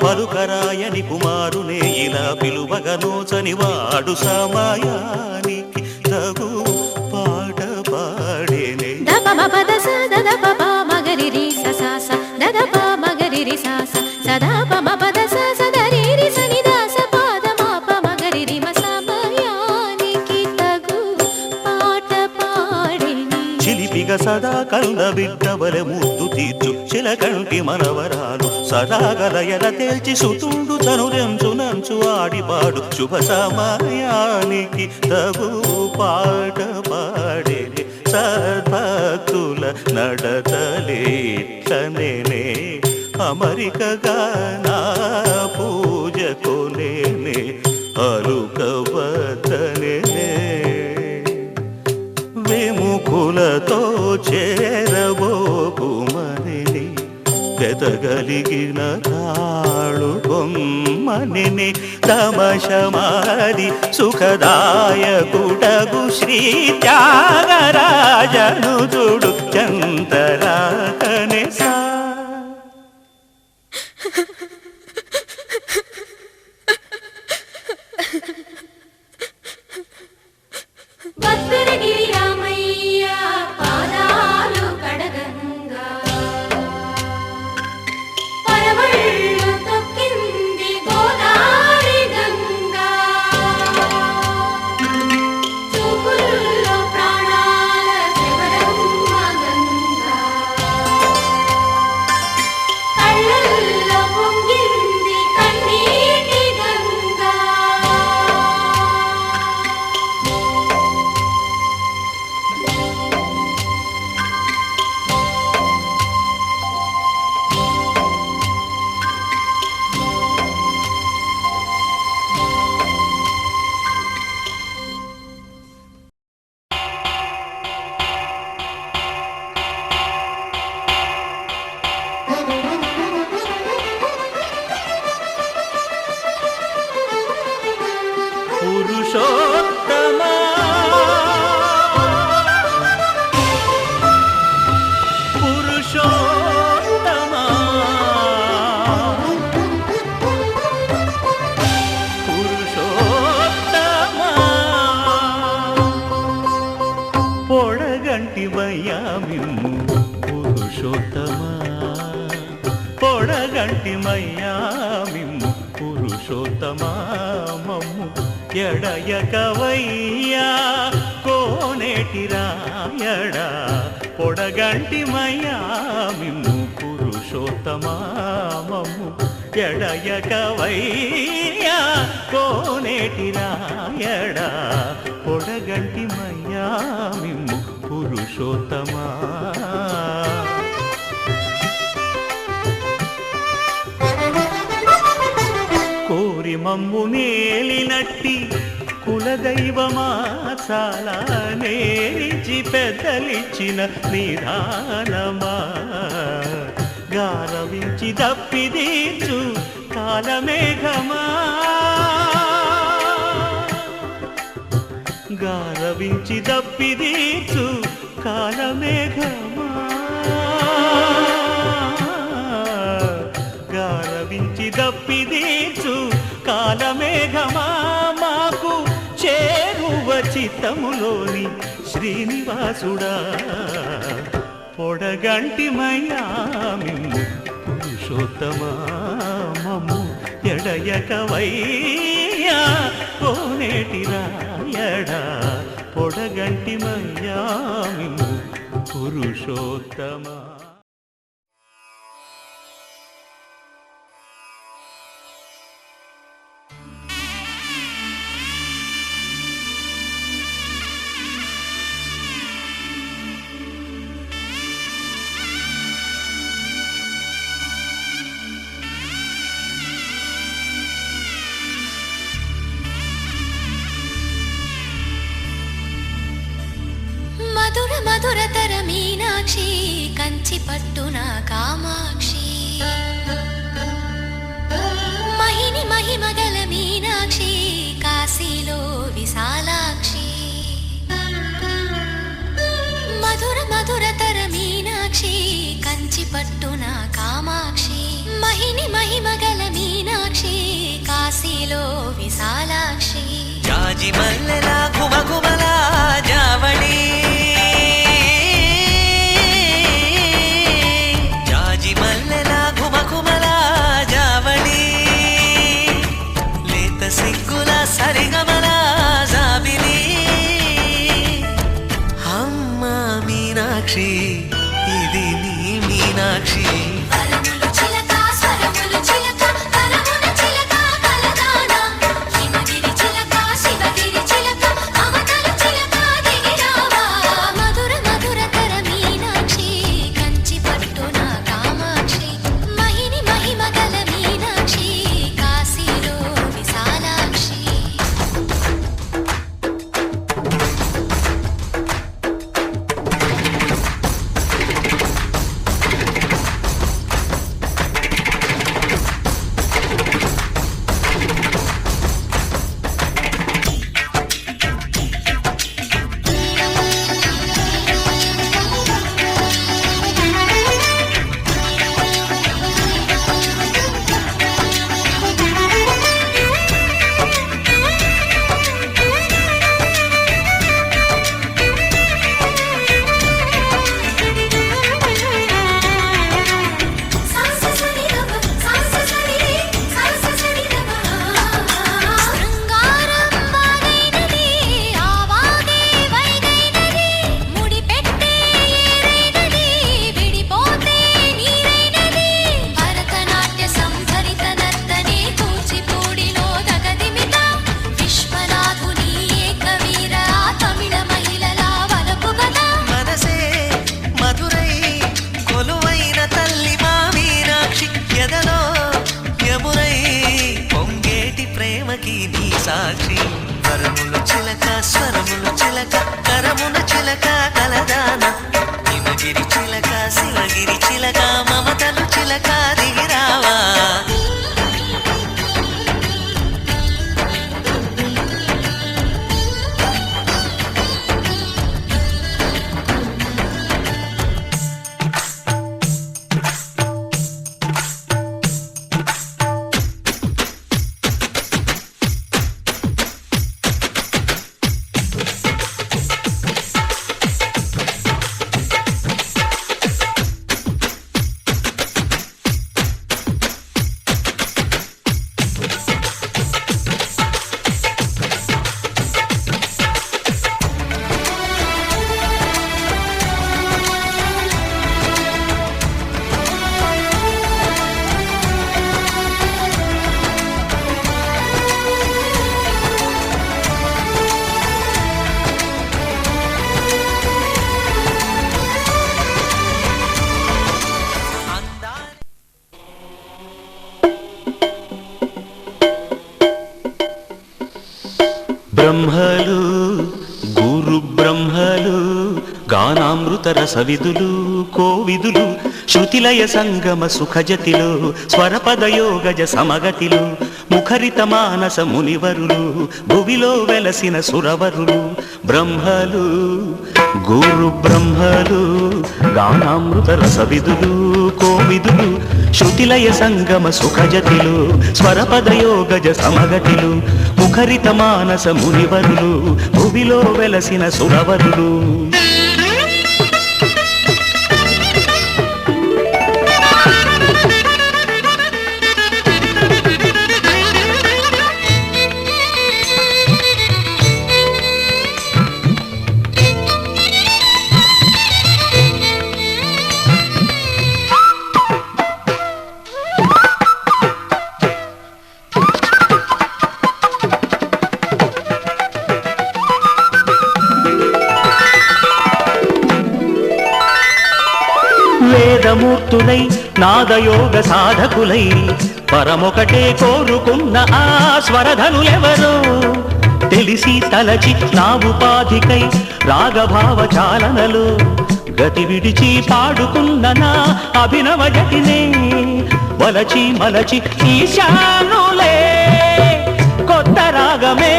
పలుకరాయని కుమారునే ఇలా పిలువగనోచని వాడు సమయానికి తగు పాట పాడేనే. దపమ పద సద పప మగరి రి స స దద ప మగరి రి స స సదా పమ పద సద రి రి సని ద స పద మ ప మగరి రి మ సమయానికి తగు పాట పాడేనే. చిలిపిగ సదా కన్న బిడ్డవలె ముద్దు తీర్చు చిలకంటి మనవరాలు సదాగలయల తేల్చి సుతుండు తనురెంచు నంచు ఆడిపాడు శుభ సమయానికి తగు పాట పాడేనే. సద్భక్తుల నడతలేట్లనేనే అమరికగా నా పూజ కొనేనే అలుకవద్దనే. విముఖులతో చేరబోకుమని పెదగలిగిన తాళు బొమ్మని తమశమాది సుఖదాయకుడగు శ్రీ త్యాగరాజను చూడు చంతరాకనే సా. భద్రగిరి రామయ్య పాదాలు కడగంగా పరవళ్ళు తొక్కింది గోదావరి గంగా చూపుల్లో ప్రాణాల శివరమ్మ గంగా కళ్ళల్లో పొంగింది కన్నీటి గంగా. పురుషోత్తమా పురుషోత్తమా పురుషోత్తమా పొడగంటివయ్యా మిమ్ము పురుషోత్తమా పొడగంటిమయ్యా మిమ్ము పురుషోత్తమా మమ్ము ఎడయకవయ్యా కోనేటి రాయడా పొడగంటిమయ్యా మిమ్ము పురుషోత్తమా మమ్ము ఎడయకవయ్యా కోనేటి రాయడా పొడగంటిమయ్యా మిమ్ము పురుషోత్తమా. కోరి మమ్ము నేలినట్టి కులదైవమా చాలా నేరిచి పెద్దలిచ్చిన నిదానమా గారవించి దప్పిదీర్చు కాలమేఘమా గారవించి దప్పిదీర్చు కాలమేఘమా గారవించి దప్పిదీర్చు కాలమేఘమా మాకు చేరువ చిత్తములోని శ్రీనివాసుడా పొడగంటిమయ్యా మిమ్ము పురుషోత్తమా మమ్ము ఎడయకవయ్యా కోనేటి రాయడా పొడగంటిమయ్యా మిమ్ము పురుషోత్తమా. మధుర మధురతర మీనాక్షి కంచి పట్టున కామాక్షి మహిని మహిమగల మీనాక్షి కాశీలో విశాలాక్షి మధుర మధురతర మీనాక్షి కంచి పట్టున కామాక్షి మహిని మహిమగల మీనాక్షి ప్రేమకి నీ సాక్షి వరములు చిలక స్వరములు చిలక కరమున చిలక కలదాన హిమగిరి చిలక శివగిరి చిలక మమతలు చిలక దిగిరావా బ్రహ్మలు గురు బ్రహ్మలు గానామృత రసవిదులు కోవిదులు శృతిలయ సంగమ సుఖజతిలో స్వరపదయోగజ సమగతిలో ముఖరిత మానస మునివరులు భువిలో వెలసిన సురవరులు బ్రహ్మలు గురు బ్రహ్మలు గానామృత రసవిదులు కోవిదులు శృతిలయ సంగమ సుఖజతిలో స్వరపదయోగజ సమగతిలో ముఖరిత మానస మునివరులు భువిలో వెలసిన సురవరులు వేదమూర్తులై నాదయోగ సాధకులై పరమొకటే కోరుకున్న ఆ స్వరధనులెవరో తెలిసి తలచి నా ఉపాధికై రాగభావ చాలనలో గతి విడిచి పాడుకున్న నా అభినవ జతినే వలచి మలచి ఈశానులే కొత్త రాగమే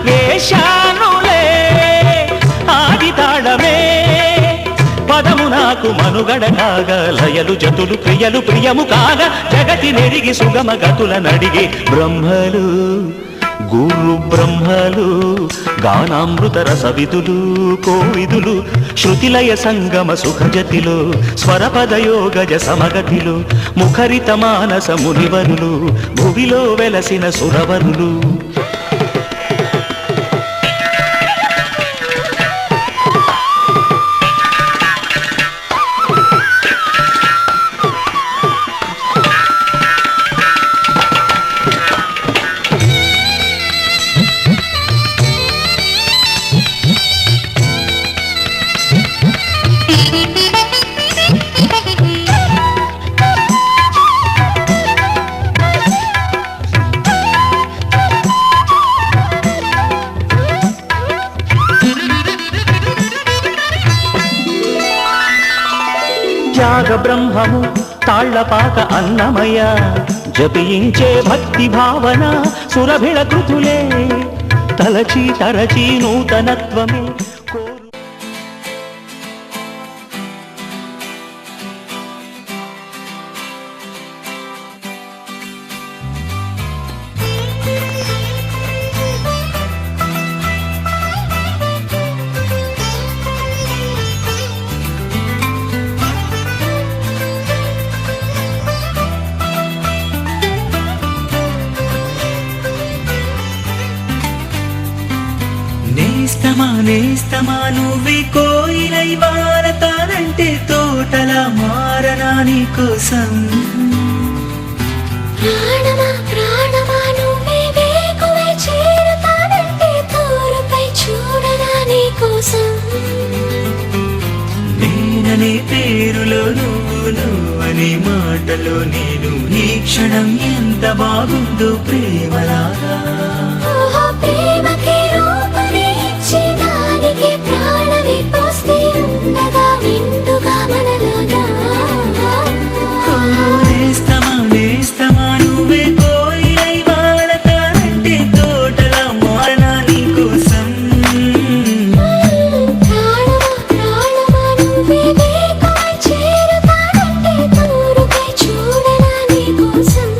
వేశానులే ఆది తాళమే పదము నాకు మనుగడ కాగా లయలు జతులు ప్రియలు ప్రియము కాగా జగతి నెరిగి సుగమ గతుల నడిగి బ్రహ్మలు గురు బ్రహ్మలు గానామృత రసవిదులు కోవిదులు శృతిలయ సంగమ సుఖజతిలో స్వరపదయోగజ సమగతిలో ముఖరిత మానస మునివరులు భువిలో వెలసిన సురవరులు త్యాగ బ్రహ్మము తాళ్లపాక అన్నమయ జపించే భక్తి భావన సురభిళ కృతులే తలచి తరచి నూతనత్వమే కోరు నేస్తమా నువ్వే కోయిలై వారతానంటే తోటలా మారనా నీ కోసం ప్రాణమా ప్రాణమా నువ్వే వేకువై చేరుతానంటే తోరుపై చూడనా నీ కోసం నేననే పేరులో నువ్వు నీ మాటలో నేను ఈ క్షణం ఎంత బాగుందో ప్రేమలాగా ఓహో ప్రేమకి రూపమే ఇచ్చి దానికి ప్రాణమే పోస్తే ఉండగా నిండుగా మనలోనా నేస్తమా నేస్తమా నువ్వే కోయిలై వాడతానంటే తోటలా మారనా నీ కోసం ప్రాణమా ప్రాణమా నువ్వే వేగమై చేరుతానంటే తూరుపై చూడనా నీ కోసం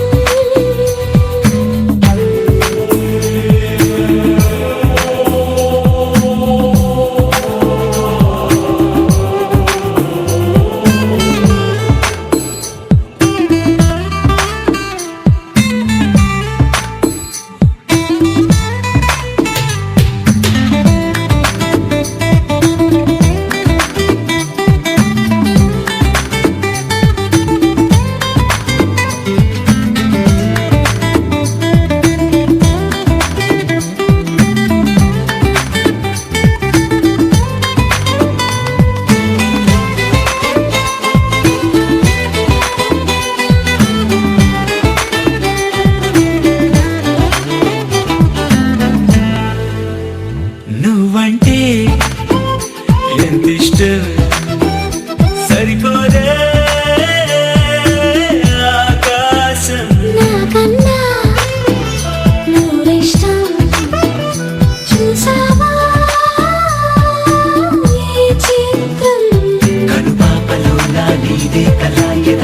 నువ్వంటే ఎంత ఇష్టం సరిపోదే ఆకాశం నాకన్నా నువ్విష్టం చూసావా ఈ చిత్రం కనుపాపలో నా నీదే కళ ఎద